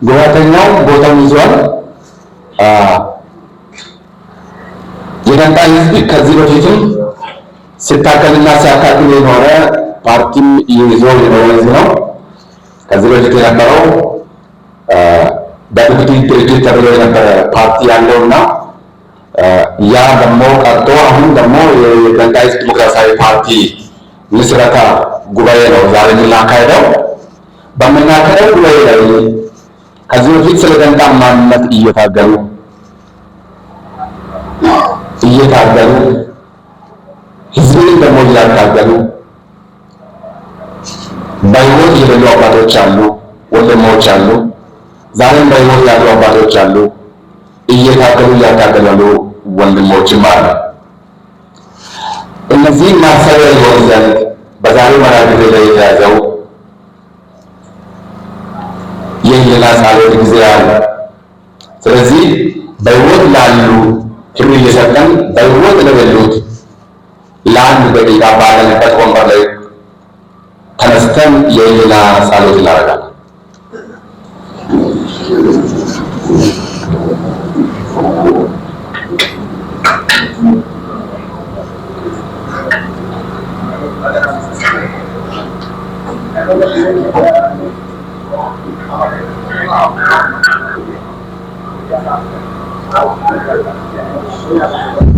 ጉባኤተኛው ቦታውን ይዟል። የገንጣ ህዝብ ከዚህ በፊትም ሲታከልና ሲያካክል የኖረ ፓርቲም ይዞ የኖረ ህዝብ ነው። ከዚህ በፊት የነበረው በድብድብ ድርጅት ተብሎ የነበረ ፓርቲ ያለውና ያ ደግሞ ቀርቶ አሁን ደግሞ የገንጣ ህዝብ ዲሞክራሲያዊ ፓርቲ ምስረታ ጉባኤ ነው ዛሬ የምናካሄደው። በምናካሄደው ጉባኤ ላይ ከዚህ በፊት ስለ ገንጣ ማንነት እየታገሉ ህዝብን ደግሞ እያታገሉ በህይወት የሌሉ አባቶች አሉ፣ ወንድሞች አሉ። ዛሬም በህይወት ያሉ አባቶች አሉ፣ እየታገሉ ያሉ ወንድሞችም አሉ። እነዚህ ማሰሪያ ይሆን ዘንድ በዛሬው መርሃ ግብር ላይ የተያዘው የህሊና ጸሎት ጊዜ አለ። ስለዚህ በህይወት ላሉ ክብር እየሰጠን በህይወት ለሌሉት ለአንድ ደቂቃ ባለንበት ወንበር ላይ ተነስተን የህሊና ጸሎት እናደርጋለን።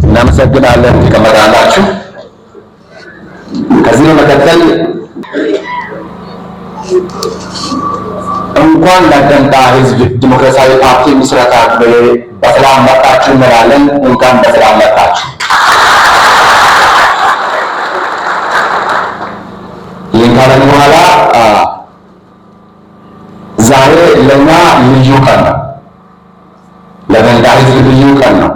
እናመሰግናለን። ትቀመጣላችሁ። ከዚህ በመቀጠል እንኳን ለገንጣ ህዝብ ዲሞክራሲያዊ ፓርቲ ምስረታ በሰላም መጣችሁ እንላለን። እንኳን በሰላም መጣችሁ። ይህን ካለን በኋላ ዛሬ ለእኛ ልዩ ቀን ነው። ለገንጣ ህዝብ ልዩ ቀን ነው።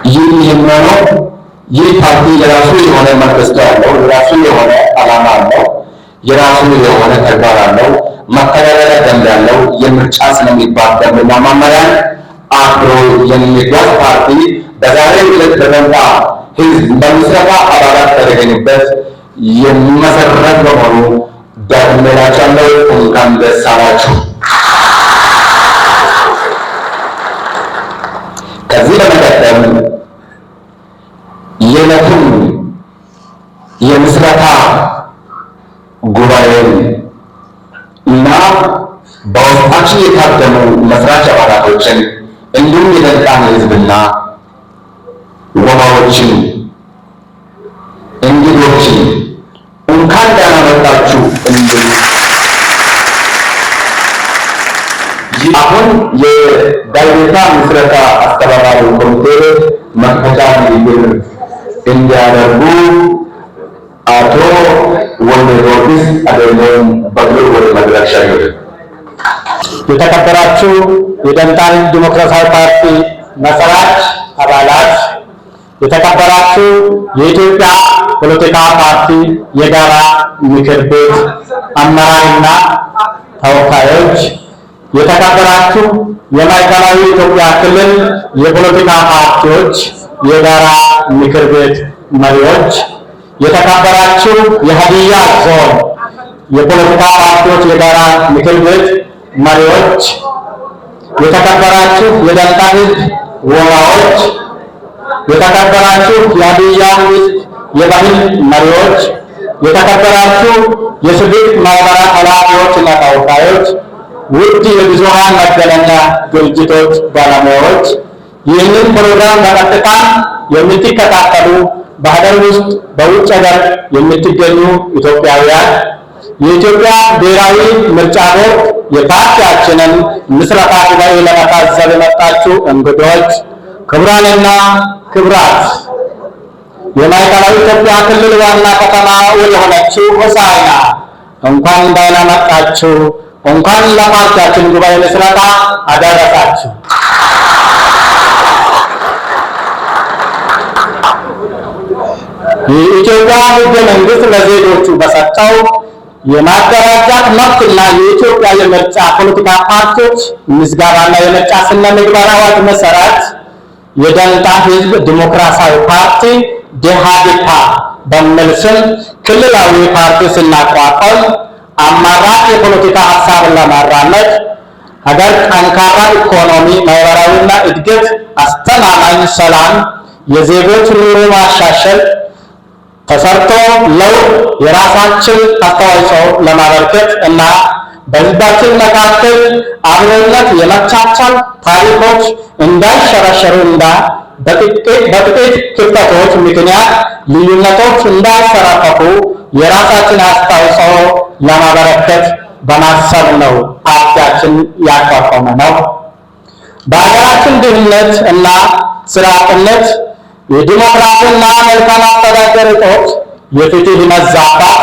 ይህ የሚሆነው ይህ ፓርቲ የራሱ የሆነ መንግስት ያለው፣ የራሱ የሆነ ዓላማ አለው፣ የራሱ የሆነ ተግባር አለው፣ መተዳደሪያ ደንብ ያለው፣ የምርጫ ስለሚባል ደንብና መመሪያን አክብሮ የሚጓዝ ፓርቲ በዛሬው ዕለት ለገንጣ ህዝብ በምስረታ አባላት በተገኙበት የሚመሰረት በመሆኑ ደግሜላችኋለሁ። እንኳን ደስ አላችሁ። ከዚህ በመቀጠል የዕለቱን የምስረታ ጉባኤን እና በውስጣችን የታደሙ መስራች አባላቶችን እንዲሁም የገንጣን ህዝብና ወባዎችን እንግዶችን እንኳን ደህና መጣችሁ እንድል አሁን የዳይሬታ ምስረታ አስተባባሪ ኮሚቴ መክፈቻ ንግግር እንዲያደርጉ አቶ ወልደ ጊዮርጊስ አደም በግል ወደ መድረክ ሸኙት። የተከበራችሁ የገንጣ ዲሞክራሲያዊ ፓርቲ መስራች አባላት፣ የተከበራችሁ የኢትዮጵያ ፖለቲካ ፓርቲ የጋራ ምክር ቤት አመራርና ተወካዮች፣ የተከበራችሁ የማዕከላዊ ኢትዮጵያ ክልል የፖለቲካ ፓርቲዎች የጋራ ምክር ቤት መሪዎች፣ የተከበራችሁ የሀዲያ ዞን የፖለቲካ ፓርቲዎች የጋራ ምክር ቤት መሪዎች፣ የተከበራችሁ የገንጣ ህዝብ ወባዎች፣ የተከበራችሁ የሀዲያ ህዝብ የባህል መሪዎች፣ የተከበራችሁ የሲቪክ ማህበራት ኃላፊዎችና ተወካዮች፣ ውድ የብዙሃን መገናኛ ድርጅቶች ባለሙያዎች፣ ይህንን ፕሮግራም በቀጥታ የምትከታተሉ በሀገር ውስጥ በውጭ ሀገር የምትገኙ ኢትዮጵያውያን፣ የኢትዮጵያ ብሔራዊ ምርጫ ቦርድ የፓርቲያችንን ምስረታ ጉባኤ ለመታዘብ የመጣችሁ እንግዶች፣ ክቡራንና ክቡራት፣ የማዕከላዊ ኢትዮጵያ ክልል ዋና ከተማ ወደሆነችው ሆሳዕና እንኳን ደህና መጣችሁ። እንኳን ለፓርቲያችን ጉባኤ ምስረታ አደረሳችሁ። የኢትዮጵያ ሕገ መንግስት ለዜጎቹ በሰጠው የማደራጃት መብትና የኢትዮጵያ የምርጫ ፖለቲካ ፓርቲዎች ምዝገባና የምርጫ ስነ ምግባር አዋጅ መሰረት የገንጣ ህዝብ ዲሞክራሲያዊ ፓርቲ ደሃዴፓ በሚል ስም ክልላዊ ፓርቲ ስናቋቋም አማራጭ የፖለቲካ ሀሳብን ለማራመድ ሀገር ጠንካራ ኢኮኖሚ፣ ማህበራዊና እድገት፣ አስተማማኝ ሰላም፣ የዜጎች ኑሮ ማሻሻል፣ ተሰርቶ ለውጥ የራሳችን አስተዋጽኦ ለማበርከት እና በህዝባችን መካከል አብሮነት የመቻቻል ታሪኮች እንዳይሸረሸሩ እና በጥቂት ክፍተቶች ምክንያት ልዩነቶች እንዳይሰራፈፉ የራሳችን አስተዋጽኦ ለማበረከት በማሰብ ነው ፓርቲያችን ያቋቋመ ነው። በሀገራችን ድህነት እና ስራ አጥነት፣ የዲሞክራሲና መልካም አስተዳደር እጦት፣ የፍትህ መዛባት፣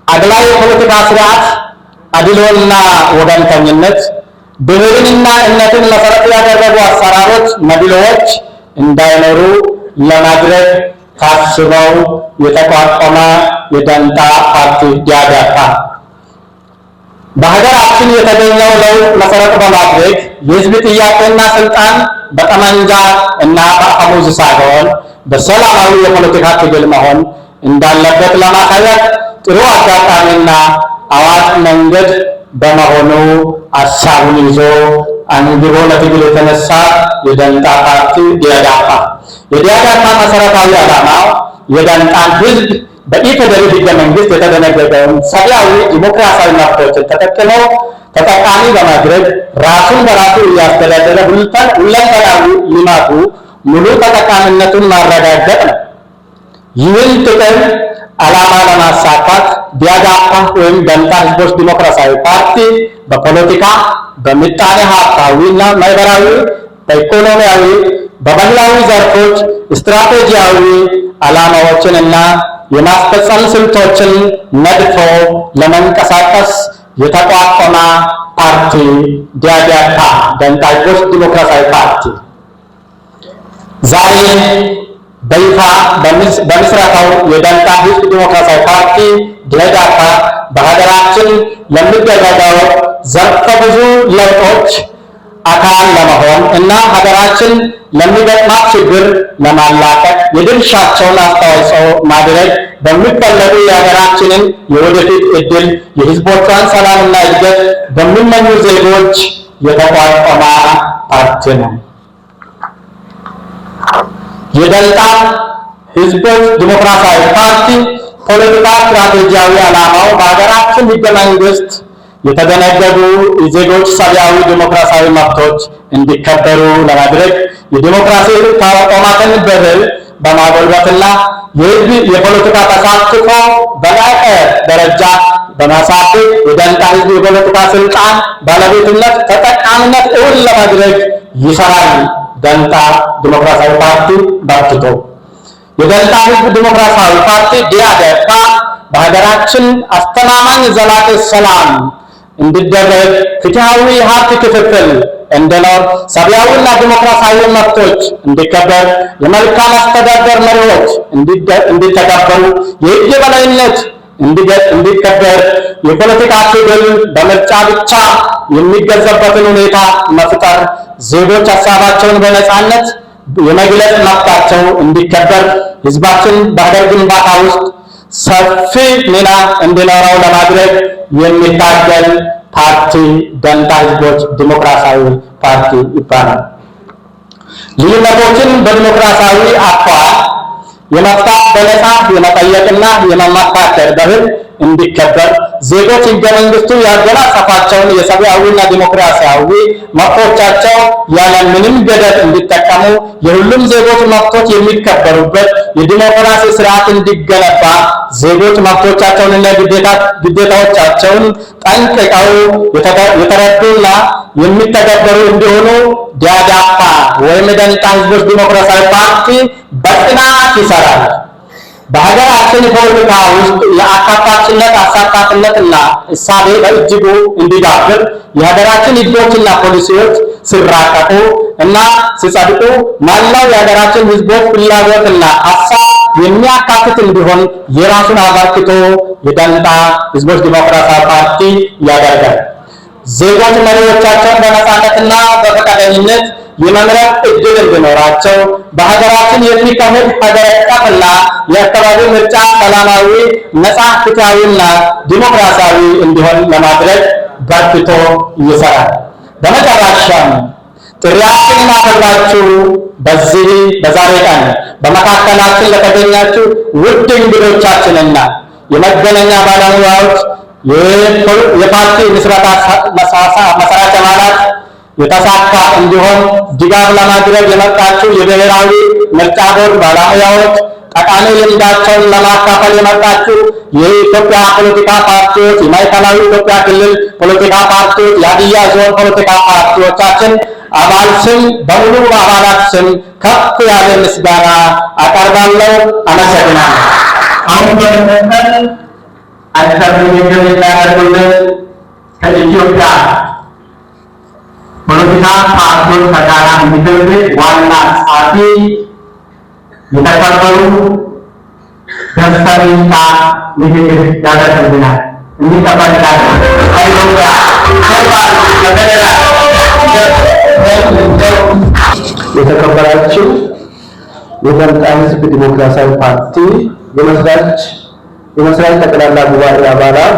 አግላይ የፖለቲካ ስርዓት፣ አድሎና ወገንተኝነት፣ ብሔርንና እምነትን መሰረት ያደረጉ አሰራሮች፣ መድሎዎች እንዳይኖሩ ለማድረግ ታስበው የተቋቋመ የደንታ ፓርቲ ዲያዳፓ በሀገራችን የተገኘው ለውጥ መሰረት በማድረግ የህዝብ ጥያቄና ስልጣን በጠመንጃ እና በአፈሙዝ ሳይሆን በሰላማዊ የፖለቲካ ትግል መሆን እንዳለበት ለማሳየት ጥሩ አጋጣሚና አዋጭ መንገድ በመሆኑ ሀሳቡን ይዞ አንግቦ ለትግል የተነሳ የደንታ ፓርቲ ዲያዳፓ። የዲያዳፓ መሰረታዊ ዓላማው የደንታን ህዝብ በኢፌዴሪ ህገ መንግስት የተደነገገውን ሰብአዊ ዲሞክራሲያዊ መብቶችን ተጠቃሚ በማድረግ ራሱን በራሱ እያስተዳደረ ሁለንተናዊ ልማቱ ሙሉ ተጠቃሚነቱን ማረጋገጥ ነው። ይህን ጥቅም ዓላማ ለማሳካት ዲያዳፓ ወይም ደንታ ህዝቦች ዲሞክራሲያዊ ፓርቲ በፖለቲካ፣ በምጣኔ ሀብታዊና ማህበራዊ፣ በኢኮኖሚያዊ፣ በባህላዊ ዘርፎች ስትራቴጂያዊ ዓላማዎችን እና የማስፈጸም ስልቶችን ነድፎ ለመንቀሳቀስ የተቋቋመ ፓርቲ ዲያዳፓ ደንታ ህዝቦች ዲሞክራሲያዊ ፓርቲ ዛሬ በይፋ በምስረታው የደንታ ህዝብ ዲሞክራሲያዊ ፓርቲ ዲያዳፓ በሀገራችን ለሚደረገው ዘርፈ ብዙ ለውጦች አካል ለመሆን እና ሀገራችን ለሚገጥማት ችግር ለማላቀቅ የድርሻቸውን አስተዋጽኦ ማድረግ በሚፈለጉ የሀገራችንን የወደፊት እድል የህዝቦቿን ሰላምና እድገት በሚመኙ ዜጎች የተቋቋመ ፓርቲ ነው። የደንታ ህዝቦች ዲሞክራሲያዊ ፓርቲ ፖለቲካ ስትራቴጂያዊ ዓላማው በሀገራችን ህገ መንግስት የተደነገጉ የዜጎች ሰብአዊ ዲሞክራሲያዊ መብቶች እንዲከበሩ ለማድረግ የዲሞክራሲ ተቋማትን ባህል በማጎልበትና የህዝብ የፖለቲካ ተሳትፎ በላቀ ደረጃ በማሳደግ የደንታ ህዝብ የፖለቲካ ስልጣን ባለቤትነት ተጠቃሚነት እውን ለማድረግ ይሰራል። ደንታ ዲሞክራሲያዊ ፓርቲ በርትቶ የደንታ ህዝብ ዲሞክራሲያዊ ፓርቲ ዲያዳፓ በሀገራችን አስተማማኝ ዘላቂ ሰላም እንዲደረግ፣ ፍትሃዊ ሀብት ክፍፍል እንዲኖር፣ ሰብአዊና ዲሞክራሲያዊ መብቶች እንዲከበር፣ የመልካም አስተዳደር መሪዎች እንዲተከበሩ፣ የህግ የበላይነት እንዲከበር፣ የፖለቲካ ትግል በምርጫ ብቻ የሚገዛበትን ሁኔታ መፍጠር፣ ዜጎች ሀሳባቸውን በነፃነት የመግለጽ መብታቸው እንዲከበር፣ ህዝባችን በሀገር ግንባታ ውስጥ ሰፊ ሚና እንዲኖረው ለማድረግ የሚታገል ፓርቲ ደንታ ህዝቦች ዲሞክራሲያዊ ፓርቲ ይባላል። ልዩነቶችን በዲሞክራሲያዊ አኳኋን የመፍታት በነፃ የመጠየቅና የመመካከር ባህል እንዲከበር፣ ዜጎች ህገ መንግስቱ ያጎናጸፋቸውን የሰብአዊና ዲሞክራሲያዊ መብቶቻቸው ያለ ምንም ገደብ እንዲጠቀሙ፣ የሁሉም ዜጎች መብቶች የሚከበሩበት የዲሞክራሲ ስርዓት እንዲገነባ፣ ዜጎች መብቶቻቸውንና ግዴታዎቻቸውን ጠንቅቀው የተረዱና የሚተገበሩ እንዲሆኑ ዲያዳፓ ወይም ደንታ ህዝቦች ዲሞክራሲያዊ ፓርቲ በጽናት ይሰራል። በሀገራችን ፖለቲካ ውስጥ የአካታችነት አሳታፊነትና እሳቤ በእጅጉ እንዲዳብር የሀገራችን ህጎችና ፖሊሲዎች ሲራቀቁ እና ሲጸድቁ መላው የሀገራችን ህዝቦች ፍላጎትና ሀሳብ የሚያካትት እንዲሆን የራሱን አበርክቶ የደንታ ህዝቦች ዲሞክራሲያዊ ፓርቲ ያደርጋል። ዜጎች መሪዎቻቸውን በነፃነትና በፈቃደኝነት የመምረጥ እድል እንዲኖራቸው በሀገራችን የሚካሄድ ሀገር አቀፍና የአካባቢ ምርጫ ሰላማዊ፣ ነፃ፣ ፍትሃዊና ዲሞክራሲያዊ እንዲሆን ለማድረግ በርትቶ ይሰራል። በመጨረሻም ጥሪያችንን አክብራችሁ በዛሬ ቀን በመካከላችን ለተገኛችሁ ውድ እንግዶቻችንና የመገናኛ ባለሙያዎች፣ የፓርቲ ምስረታ መስራች አባላት የተሳካ እንዲሆን ድጋፍ ለማድረግ የመጣችሁ የብሔራዊ ምርጫ ቦርድ ባለሙያዎች፣ ጠቃሚ ልምዳቸውን ለማካፈል የመጣችሁ የኢትዮጵያ ፖለቲካ ፓርቲዎች፣ የማዕከላዊ ኢትዮጵያ ክልል ፖለቲካ ፓርቲዎች፣ የሀዲያ ዞን ፖለቲካ ፓርቲዎቻችን አባል ስም በሙሉ አባላት ስም ከፍ ያለ ምስጋና አቀርባለሁ። አመሰግናለሁ። አሁን በመቀጠል አጭር ንግግር የሚያደርጉልን ከኢትዮጵያ ፖለቲካ ፓርቲዎች በጋራ ምክር ቤት ዋና ጸሐፊ የተከበሩ ዶክተር ይልቃ ንግግር ያደርጉልናል። እንዲቀበላል ከኢትዮጵያ የተከበራችሁ የኢትዮጵያ ሕዝብ ዲሞክራሲያዊ ፓርቲ የመስራች ጠቅላላ ጉባኤ አባላት፣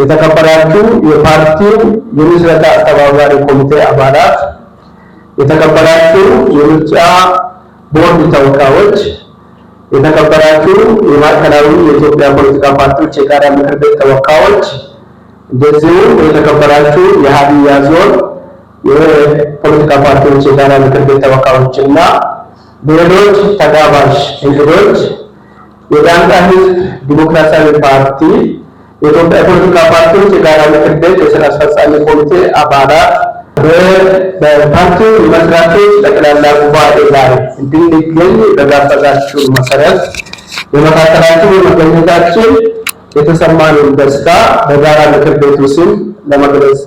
የተከበራችሁ የፓርቲው የምስረታ አስተባባሪ ኮሚቴ አባላት፣ የተከበራችሁ የምርጫ ቦርድ ተወካዮች፣ የተከበራችሁ የማዕከላዊ የኢትዮጵያ ፖለቲካ ፓርቲዎች የጋራ ምክር ቤት ተወካዮች፣ እንደዚሁም የተከበራችሁ የሀዲያ ዞን የፖለቲካ ፓርቲዎች የጋራ ምክር ቤት ተወካዮችና ሌሎች ተጋባዥ እንግዶች፣ የኢትዮጵያ ሕዝብ ዲሞክራሲያዊ ፓርቲ የኢትዮጵያ ፖለቲካ ፓርቲዎች የጋራ ምክር ቤት የሥራ አስፈጻሚ ኮሚቴ አባላት፣ በፓርቲው መስራቾች ጠቅላላ ጉባኤ ላይ እንድንገኝ በጋበዛችሁ መሰረት በመካከላችሁ በመገኘታችን የተሰማንን ደስታ በጋራ ምክር ቤቱ ስም ለመግለጽ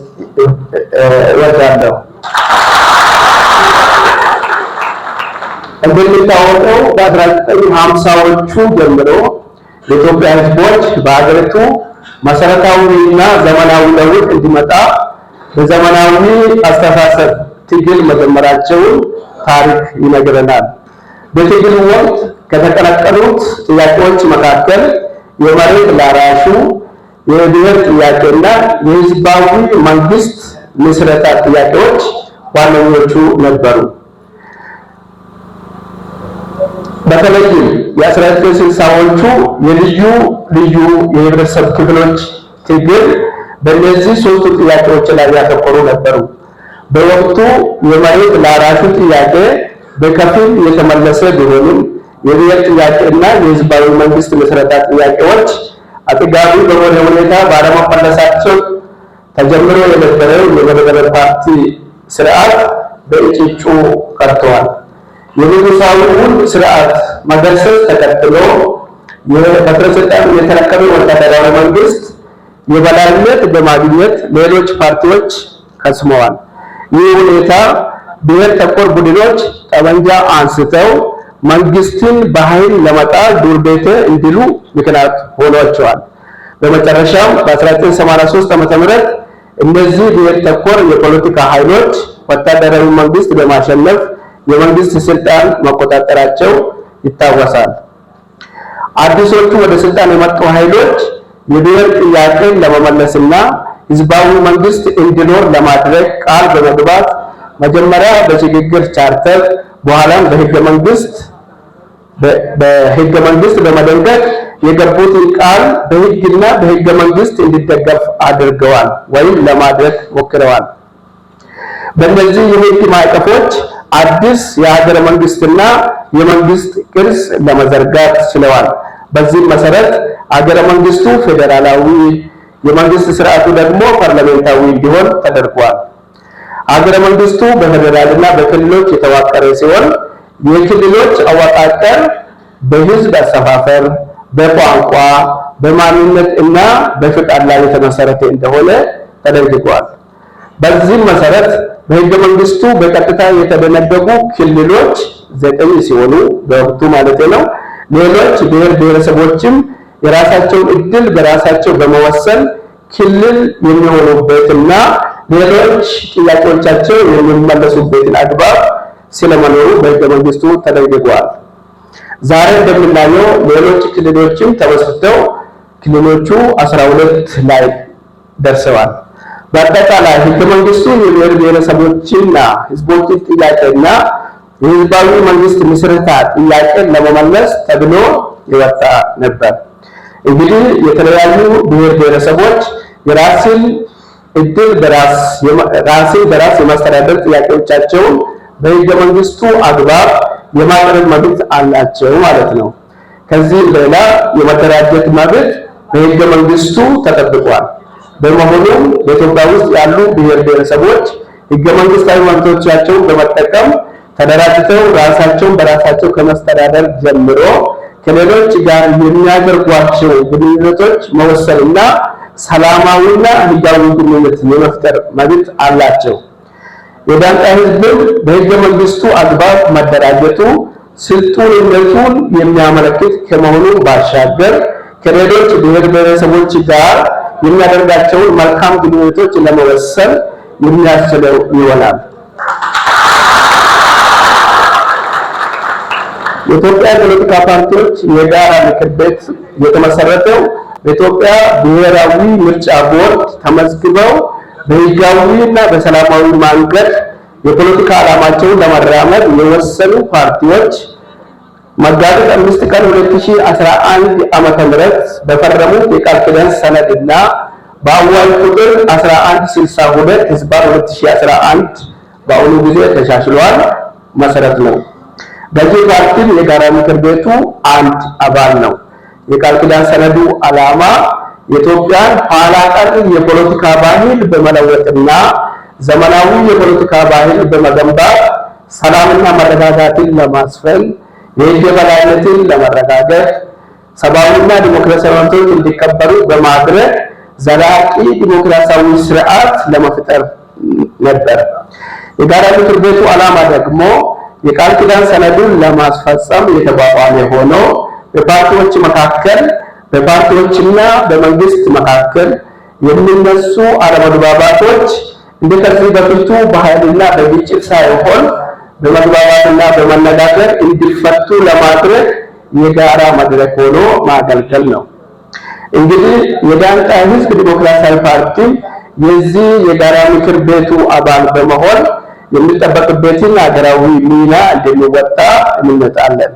እወዳለሁ። እንደሚታወቀው በ1950ዎቹ ጀምሮ የኢትዮጵያ ሕዝቦች በሀገሪቱ መሰረታዊና ዘመናዊ ለውጥ እንዲመጣ በዘመናዊ አስተሳሰብ ትግል መጀመራቸውን ታሪክ ይነግረናል። በትግል ወቅት ከተቀነቀኑት ጥያቄዎች መካከል የመሬት ላራሹ፣ የብሔር ጥያቄና የህዝባዊ መንግስት ምስረታ ጥያቄዎች ዋነኞቹ ነበሩ። በተለይም የ1960ዎቹ የልዩ ልዩ የህብረተሰብ ክፍሎች ትግል በእነዚህ ሶስቱ ጥያቄዎች ላይ ያተኮሩ ነበሩ። በወቅቱ የመሬት ላራሹ ጥያቄ በከፊል የተመለሰ ቢሆንም የብሔር ጥያቄና የህዝባዊ መንግስት ምስረታ ጥያቄዎች አጥጋቢ በሆነ ሁኔታ ባለመመለሳቸው ተጀምሮ የነበረው የመደበኛ ፓርቲ ስርዓት በእጭጩ ቀርተዋል። የንጉሳዊውን ስርዓት መገርሰስ ተከትሎ በፕሬዝዳንት የተረከበው ወታደራዊ መንግስት የበላይነት በማግኘት ሌሎች ፓርቲዎች ከስመዋል። ይህ ሁኔታ ብሔር ተኮር ቡድኖች ጠመንጃ አንስተው መንግስትን በኃይል ለመጣል ዱር ቤቴ እንዲሉ ምክንያት ሆኗቸዋል። በመጨረሻም በ1983 ዓ.ም እነዚህ ብሔር ተኮር የፖለቲካ ኃይሎች ወታደራዊ መንግስት በማሸነፍ የመንግስት ስልጣን መቆጣጠራቸው ይታወሳል። አዲሶቹ ወደ ስልጣን የመጡ ኃይሎች የብሔር ጥያቄን ለመመለስና ህዝባዊ መንግስት እንዲኖር ለማድረግ ቃል በመግባት መጀመሪያ በሽግግር ቻርተር በኋላም በህገ መንግስት በመደንገግ የገቡትን ቃል በህግና በህገ መንግስት እንዲደገፍ አድርገዋል ወይም ለማድረግ ሞክረዋል። በእነዚህ የህግ ማዕቀፎች አዲስ የሀገረ መንግስትና የመንግስት ቅርጽ ለመዘርጋት ችለዋል። በዚህም መሰረት ሀገረ መንግስቱ ፌዴራላዊ፣ የመንግስት ስርዓቱ ደግሞ ፓርላሜንታዊ እንዲሆን ተደርጓል። ሀገረ መንግስቱ በፌዴራልና በክልሎች የተዋቀረ ሲሆን የክልሎች አወቃቀር በህዝብ አሰፋፈር፣ በቋንቋ፣ በማንነት እና በፍቃድ ላይ የተመሰረተ እንደሆነ ተደንግጓል። በዚህም መሰረት በህገ መንግስቱ በቀጥታ የተደነገጉ ክልሎች 9 ሲሆኑ በወቅቱ ማለት ነው። ሌሎች ብሔር ብሔረሰቦችም የራሳቸውን እድል በራሳቸው በመወሰን ክልል የሚሆኑበትና ሌሎች ጥያቄዎቻቸው የሚመለሱበትን አግባብ ስለመኖሩ በሕገ መንግስቱ ተደንግጓል። ዛሬ እንደምናየው ሌሎች ክልሎችም ተመስርተው ክልሎቹ 12 ላይ ደርሰዋል። በአጠቃላይ ሕገ መንግስቱ የብሔር ብሔረሰቦችና ሕዝቦችን ጥያቄና የህዝባዊ መንግስት ምስረታ ጥያቄን ለመመለስ ተብሎ የወጣ ነበር። እንግዲህ የተለያዩ ብሔር ብሔረሰቦች የራስን እድል በራስ የማስተዳደር ጥያቄዎቻቸውን በሕገ መንግስቱ አግባብ የማቅረብ መብት አላቸው ማለት ነው። ከዚህ ሌላ የመደራጀት መብት በሕገ መንግስቱ ተጠብቋል። በመሆኑም በኢትዮጵያ ውስጥ ያሉ ብሔር ብሔረሰቦች ሕገ መንግስታዊ መብቶቻቸውን በመጠቀም ተደራጅተው ራሳቸውን በራሳቸው ከመስተዳደር ጀምሮ ከሌሎች ጋር የሚያደርጓቸው ግንኙነቶች መወሰንና ሰላማዊና ህጋዊ ግንኙነት የመፍጠር መብት አላቸው። የዳንጣ ህዝብም በሕገ መንግስቱ አግባብ መደራጀቱ ስልጡንነቱን የሚያመለክት ከመሆኑ ባሻገር ከሌሎች ብሔር ብሔረሰቦች ጋር የሚያደርጋቸውን መልካም ግንኙነቶች ለመወሰን የሚያስችለው ይሆናል። የኢትዮጵያ ፖለቲካ ፓርቲዎች የጋራ ምክር ቤት የተመሰረተው በኢትዮጵያ ብሔራዊ ምርጫ ቦርድ ተመዝግበው በህጋዊና በሰላማዊ መንገድ የፖለቲካ ዓላማቸውን ለማራመድ የወሰኑ ፓርቲዎች መጋቢት 5 ቀን 2011 ዓመተ ምህረት በፈረሙት የቃል ኪዳን ሰነድና በአዋጅ ቁጥር 1162 ህዝባር 2011 በአሁኑ ጊዜ ተሻሽሏል መሰረት ነው። በዚህ ፓርቲም የጋራ ምክር ቤቱ አንድ አባል ነው። የቃል ኪዳን ሰነዱ ዓላማ የኢትዮጵያን ኋላ ቀር የፖለቲካ ባህል በመለወጥና ዘመናዊ የፖለቲካ ባህል በመገንባት ሰላምና መረጋጋትን ለማስፈን የህግ የበላይነትን ለማረጋገጥ ሰብአዊና ዲሞክራሲያዊ መብቶች እንዲከበሩ በማድረግ ዘላቂ ዲሞክራሲያዊ ስርዓት ለመፍጠር ነበር። የጋራ ምክር ቤቱ ዓላማ ደግሞ የቃል ኪዳን ሰነዱን ለማስፈጸም የተቋቋመ ሆኖ በፓርቲዎች መካከል በፓርቲዎችና በመንግስት መካከል የሚነሱ አለመግባባቶች እንደከዚህ በፊቱ በኃይልና በግጭት ሳይሆን በመግባባትና በመነጋገር እንዲፈቱ ለማድረግ የጋራ መድረክ ሆኖ ማገልገል ነው። እንግዲህ የዳንጣ ህዝብ ዲሞክራሲያዊ ፓርቲ የዚህ የጋራ ምክር ቤቱ አባል በመሆን የሚጠበቅበትን ሀገራዊ ሚና እንደሚወጣ እንመጣለን።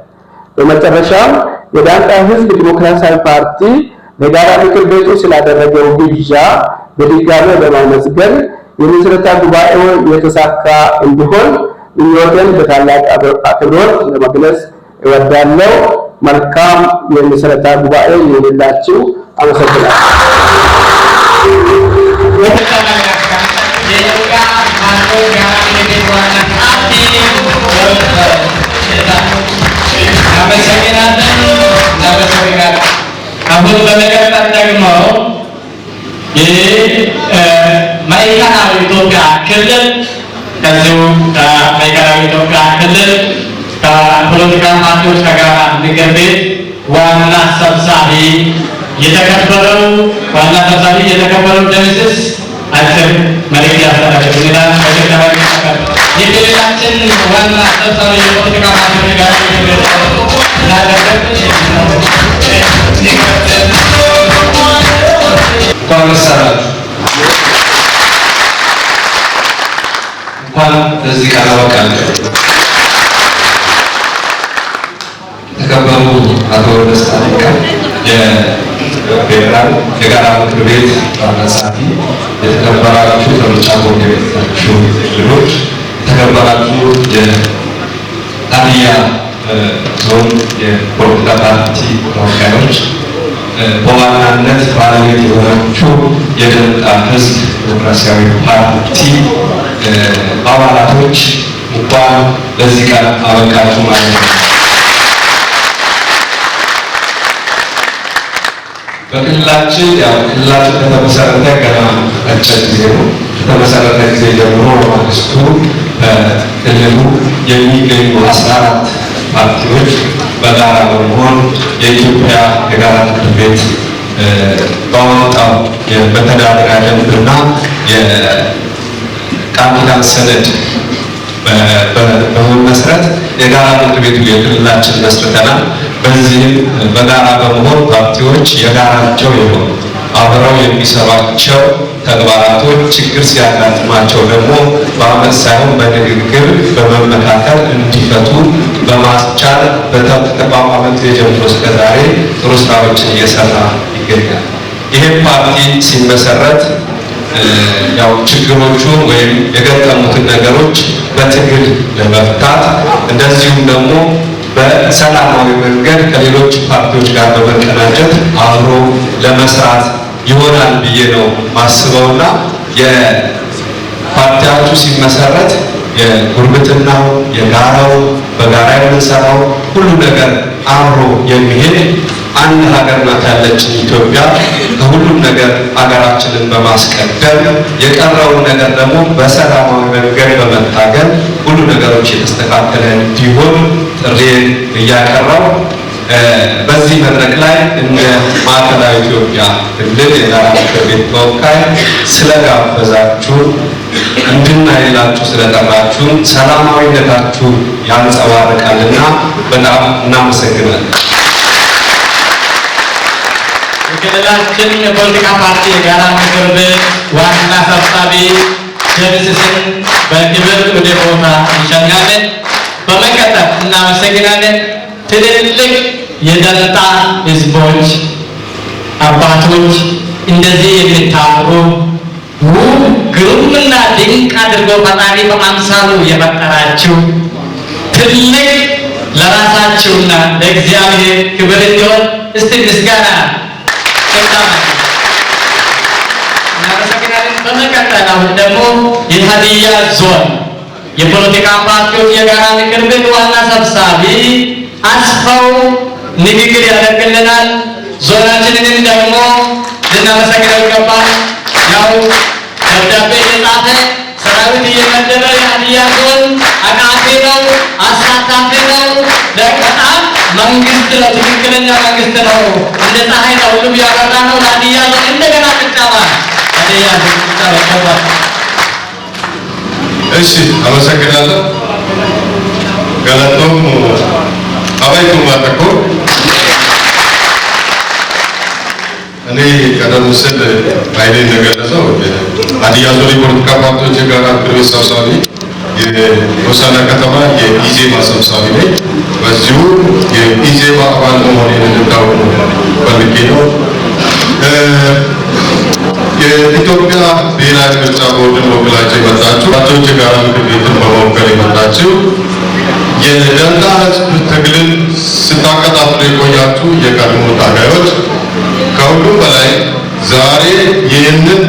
በመጨረሻም የዳንጣ ህዝብ ዲሞክራሲያዊ ፓርቲ ለጋራ ምክር ቤቱ ስላደረገው ግብዣ በድጋሚ በማመስገን የምስረታ ጉባኤው የተሳካ እንዲሆን ምኞቴን በታላቅ አክብሮት ለመግለጽ እወዳለሁ። መልካም የምስረታ ጉባኤ ይሁንላችሁ። አመሰግናለሁ። አሁን በመቀጠል ደግሞ የማዕከላዊ ኢትዮጵያ ክልል ከዚሁ ከማዕከላዊ ኢትዮጵያ ክልል ከፖለቲካ ፓርቲዎች ከጋራ ምክር ቤት ዋና ሰብሳቢ የተከበረው ደምስስ አጭር መልእክት ያስተላልፉልናል። የክልላችን ዋና ሰብሳቢ የፖለቲካ ፓርቲዎች ጋር እንኳን እዚህ ቃል አበቃን። የተከበሩ አቶ ደስታ ዲንቃ የፌዴራል የጋራ ምክር ቤት ዋና ጸሐፊ፣ የተከበራችሁ ከምርጫ ቦርድ የመጣችሁ እንግዶች፣ የተከበራችሁ የሀዲያ ዞን የፖለቲካ ፓርቲ ተወካዮች፣ በዋናነት ባለቤት የሆናችሁ የዳንጣ ህዝብ ዲሞክራሲያዊ ፓርቲ አባላቶች እንኳን ለዚህ ቀን አበቃችሁ ማለት ነው። በክልላችን ክልላችን ከተመሰረተ ገና አጭር ጊዜ ነው። ከተመሰረተ ጊዜ ጀምሮ በማግስቱ በክልሉ የሚገኙ 14 ፓርቲዎች በጋራ በመሆን የኢትዮጵያ የጋራ ምክር ቤት ባወጣው የመተዳደሪያ ደንብና የቃል ኪዳን ሰነድ በመመስረት የጋራ ምክር ቤቱ የክልላችን መስርተናል። በዚህም በጋራ በመሆን ፓርቲዎች የጋራቸው የሆኑ አብረው የሚሰሯቸው ተግባራቶች ችግር ሲያጋጥማቸው ደግሞ በአመት ሳይሆን በንግግር በመመካከል እንዲፈቱ በማስቻል በተቋቋመ ጊዜ ጀምሮ እስከ ዛሬ ጥሩ ስራዎችን እየሰራ ይገኛል። ይህም ፓርቲ ሲመሰረት ያው ችግሮቹን ወይም የገጠሙትን ነገሮች በትግል ለመፍታት እንደዚሁም ደግሞ በሰላማዊ መንገድ ከሌሎች ፓርቲዎች ጋር በመቀናጀት አብሮ ለመስራት ይሆናል ብዬ ነው ማስበውና የፓርቲያችሁ ሲመሰረት የጉርብትናው የጋራው በጋራ የምንሰራው ሁሉ ነገር አብሮ የሚሄድ አንድ ሀገር ናት ያለችን ኢትዮጵያ። ከሁሉም ነገር ሀገራችንን በማስቀደም የቀረውን ነገር ደግሞ በሰላማዊ መንገድ በመታገል ሁሉ ነገሮች የተስተካከለ እንዲሆን ጥሪን እያቀረቡ በዚህ መድረክ ላይ እንደ ማዕከላዊ ኢትዮጵያ ክልል የጋራ ምክር ቤት ተወካይ ስለጋበዛችሁ እንድናይላችሁ ስለጠራችሁ ሰላማዊነታችሁ ያንጸባርቃልና በጣም እናመሰግናለን። የክልላችን የፖለቲካ ፓርቲ የጋራ ምክር ቤት ዋና ሰብሳቢ ጀምስስን በክብር ወደ ቦታ እንሸኛለን። በመቀጠል እናመሰግናለን። ትልልቅ የደንታ ህዝቦች አባቶች እንደዚህ የሚታወቁ ውብ ግሩምና ድንቅ አድርጎ ፈጣሪ በአምሳሉ የፈጠራችሁ ትልቅ ለራሳችሁና ለእግዚአብሔር ክብር እንዲሆን እስቲ ምስጋና እናመሰግናለን። በመቀጠል አሁን ደግሞ የሀዲያ ዞን የፖለቲካ ፓርቲዎች የጋራ ምክር ቤት ዋና ሰብሳቢ አስፋው ንግግር ያደርግልናል። ዞናችንን ደግሞ ልናመሰግነው ይገባል። ያው ደብዳቤ እየጻፈ ሰራዊት እየመደበ የሀዲያ ዞን አቃፊ ነው፣ አሳታፊ ነው። በጣም መንግስት ነው፣ ትክክለኛ መንግስት ነው። እንደ ፀሐይ ነው ሁሉም ያበራ ነው። ለሀዲያ ዞን እንደገና ጭብጨባ። ሀዲያ ዞን ጭብጨባ። እሺ፣ አመሰግናለሁ። ገለቶም አባይቱ ማተኮ እኔ ቀደም ሲል አይኔ እንደገለጸው ሀዲያ ዞን የፖለቲካ ፓርቲዎች የጋራ ምክር ቤት ሰብሳቢ የሆሳዕና ከተማ የኢዜማ ሰብሳቢ ነኝ። በዚሁ የኢዜማ አባል መሆኔን እንድታውቁ ፈልጌ ነው። የኢትዮጵያ ብሔራዊ ምርጫ ቦርድን ወክላችሁ የመጣችሁ ፓርቲዎች የጋራ ምክር ቤትን በመወከል የመጣችሁ የደንታ ህዝብ ትግልን ስታቀጣጥሉ የቆያችሁ የቀድሞ ታጋዮች፣ ከሁሉም በላይ ዛሬ ይህንን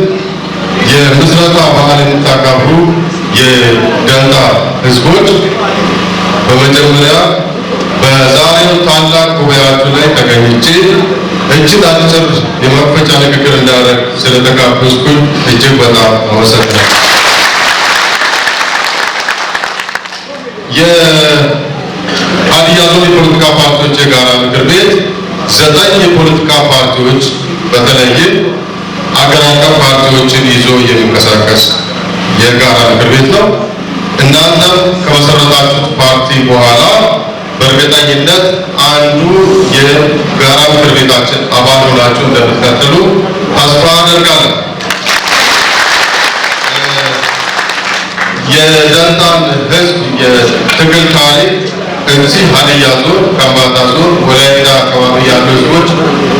የምስረታ በዓል የምታከብሩ የደንታ ህዝቦች፣ በመጀመሪያ በዛሬው ታላቅ ጉባኤያችሁ ላይ ተገኝቼ እጅግ አጭር የመክፈቻ ንግግር እንዳደርግ ስለተጋበዝኩኝ እጅግ በጣም አመሰግናለሁ። የሀዲያ ዞን የፖለቲካ ፓርቲዎች የጋራ ምክር ቤት 9 የፖለቲካ ፓርቲዎች በተለይም አገር አቀፍ ፓርቲዎችን ይዞ የሚንቀሳቀስ የጋራ ምክር ቤት ነው። እናንተም ከመሰረታችሁት ፓርቲ በኋላ በእርግጠኝነት አንዱ የጋራ ምክር ቤታችን አባል ሆናችሁ እንደምትቀጥሉ ተስፋ አደርጋለሁ። የደንታን ህዝብ የትግል ታሪክ እዚህ ሀዲያ ዞን፣ ከምባታ ዞን፣ ወላይታ አካባቢ ያሉ ህዝቦች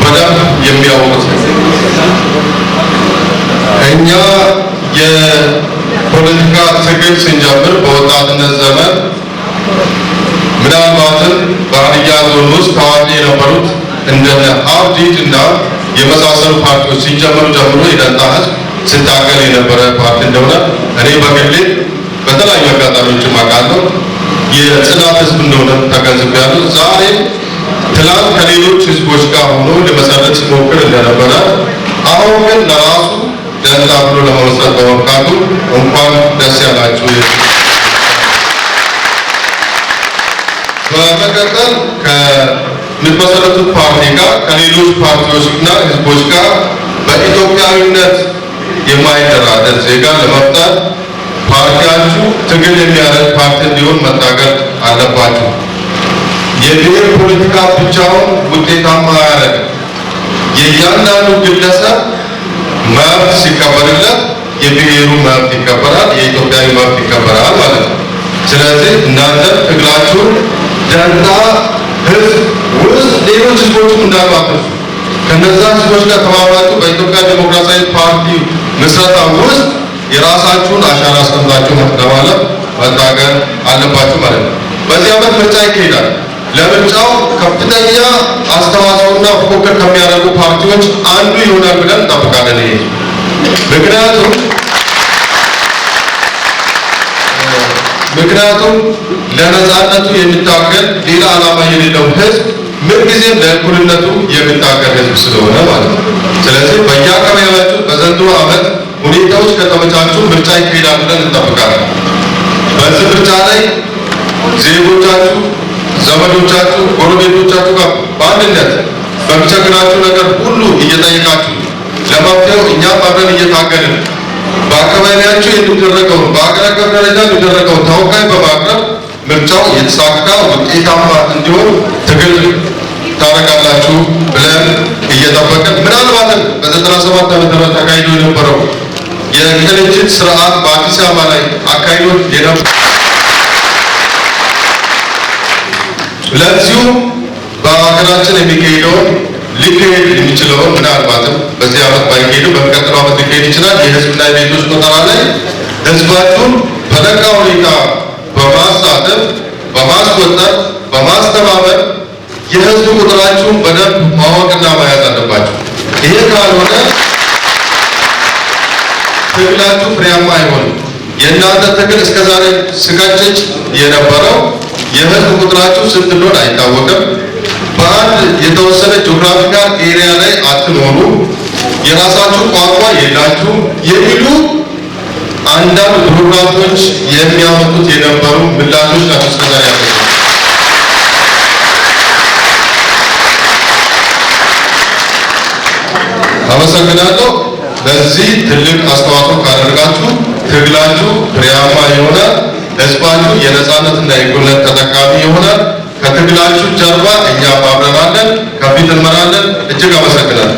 በደንብ የሚያውቁት እኛ የፖለቲካ ትግል ስንጀምር በወጣትነት ዘመን ምናልባትም በሀዲያ ዞን ውስጥ ታዋቂ የነበሩት እንደነ አብዲት እና የመሳሰሉ ፓርቲዎች ሲጀምሩ ጀምሮ የደንታ ህዝብ ስታገል የነበረ ፓርቲ እንደሆነ እኔ በግሌ በተለያዩ አጋጣሚዎች አውቃለሁ። የጽናት ህዝብ እንደሆነ ተገንዝቤያለሁ። ዛሬ ትላንት ከሌሎች ህዝቦች ጋር ሆኖ ለመሰረት ሲሞክር እንደነበረ አሁን ግን ለራሱ ደንታ ብሎ ለመመስረት በመብቃቱ እንኳን ደስ ያላችሁ። በመቀጠል ከሚመሰረቱት ፓርቲ ጋር ከሌሎች ፓርቲዎችና ህዝቦች ጋር በኢትዮጵያዊነት የማይደራደር ዜጋ ለመፍጠር ፓርቲያችሁ ትግል የሚያደርግ ፓርቲ እንዲሆን መታገል አለባችሁ። የብሔር ፖለቲካ ብቻውን ውጤታማ አያደርግም። የእያንዳንዱ ግለሰብ መብት ሲከበርለት የብሔሩ መብት ይከበራል፣ የኢትዮጵያዊ መብት ይከበራል ማለት ነው። ስለዚህ እናንተ ትግላችሁን ደንታ ህዝብ ውስጥ ሌሎች ህዝቦችም እንዳሉ አትርሱ። ከነዛ ህዝቦች ጋር ተባብራችሁ በኢትዮጵያ ዴሞክራሲያዊ ፓርቲ ምስረታ ውስጥ የራሳችሁን አሻራ አስቀምጣችሁ ለማለፍ መታገል አለባችሁ ማለት ነው። በዚህ ዓመት ምርጫ ይካሄዳል። ለምርጫው ከፍተኛ አስተዋጽኦና ፉክክር ከሚያደርጉ ፓርቲዎች አንዱ ይሆናል ብለን እንጠብቃለን። ይሄ ምክንያቱም ለነጻነቱ የሚታገል ሌላ ዓላማ የሌለው ህዝብ ምንጊዜም ለእኩልነቱ የሚታገል ህዝብ ስለሆነ ማለት ነው። ስለዚህ በየአካባቢያችሁ በዘንድሮ ዓመት ሁኔታዎች ከተመቻቹ ምርጫ ይካሄዳል ብለን እንጠብቃለን። በዚህ ምርጫ ላይ ዜጎቻችሁ፣ ዘመዶቻችሁ፣ ጎረቤቶቻችሁ ጋር በአንድነት በሚቸግራችሁ ነገር ሁሉ እየጠየቃችሁ ለመፍትሄው እኛም አብረን እየታገልን በአካባቢያችሁ የሚደረገውን በአገር አቀፍ ደረጃ የሚደረገውን ተወካይ በማቅረብ ምርጫው የተሳካ ውጤታማ እንዲሆን ትግል ታደርጋላችሁ ብለን እየጠበቅን ምናልባትም በ97 ዓመተ ምህረት ተካሂዶ የነበረው የቅንጅት ስርዓት በአዲስ አበባ ላይ አካሂዶ የነበረው ለዚሁ በሀገራችን የሚካሄደውን ሊካሄድ የሚችለውን ምናልባትም በዚህ ዓመት ባይካሄዱ በሚቀጥለው ዓመት ሊካሄድ ይችላል። የህዝብና የቤቶች ቆጠራ ላይ ህዝባችሁን በነቃ ሁኔታ በማሳተፍ በማስቆጠር በማስተባበር የህዝብ ቁጥራችሁን በደንብ ማወቅና መያዝ አለባችሁ። ይሄ ካልሆነ ትግላችሁ ፍሬያማ አይሆንም። የእናንተ ትግል እስከዛሬ ስጋጭጭ የነበረው የህዝብ ቁጥራችሁ ስንት እንደሆነ አይታወቅም። በአንድ የተወሰነ ጂኦግራፊካል ኤሪያ ላይ አትኖሩ፣ የራሳችሁ ቋንቋ የላችሁ የሚሉ አንዳንድ ፕሮግራሞች የሚያመጡት የነበሩ ምላሾች ናቸው እስከዛሬ ያለው። አመሰግናለሁ። ለዚህ ትልቅ አስተዋጽኦ ካደረጋችሁ ትግላችሁ ፍሬያማ ይሆናል። ህዝባችሁ የነጻነትና የእኩልነት ተጠቃሚ ይሆናል። ከትግላችሁ ጀርባ እኛ አብረናለን፣ ከፊት እንመራለን። እጅግ አመሰግናለሁ።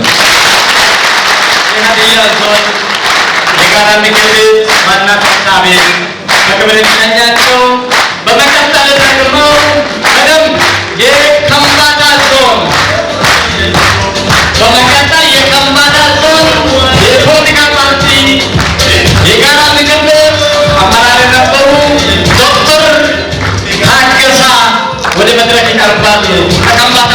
የሀዲያ ዞን የጋራ ምክር ቤት ዋና ሰብሳቢ በክብር የሚሸኛቸው በመቀጠል ደግሞ በደንብ የከምባታ ዞን በመቀጠል የከምባታ ዞን የፖለቲካ ፓርቲ የጋራ ምክር ቤት አመራር የነበሩ ዶክተር ታገሳ ወደ መድረክ ይቀርባል። ከከምባታ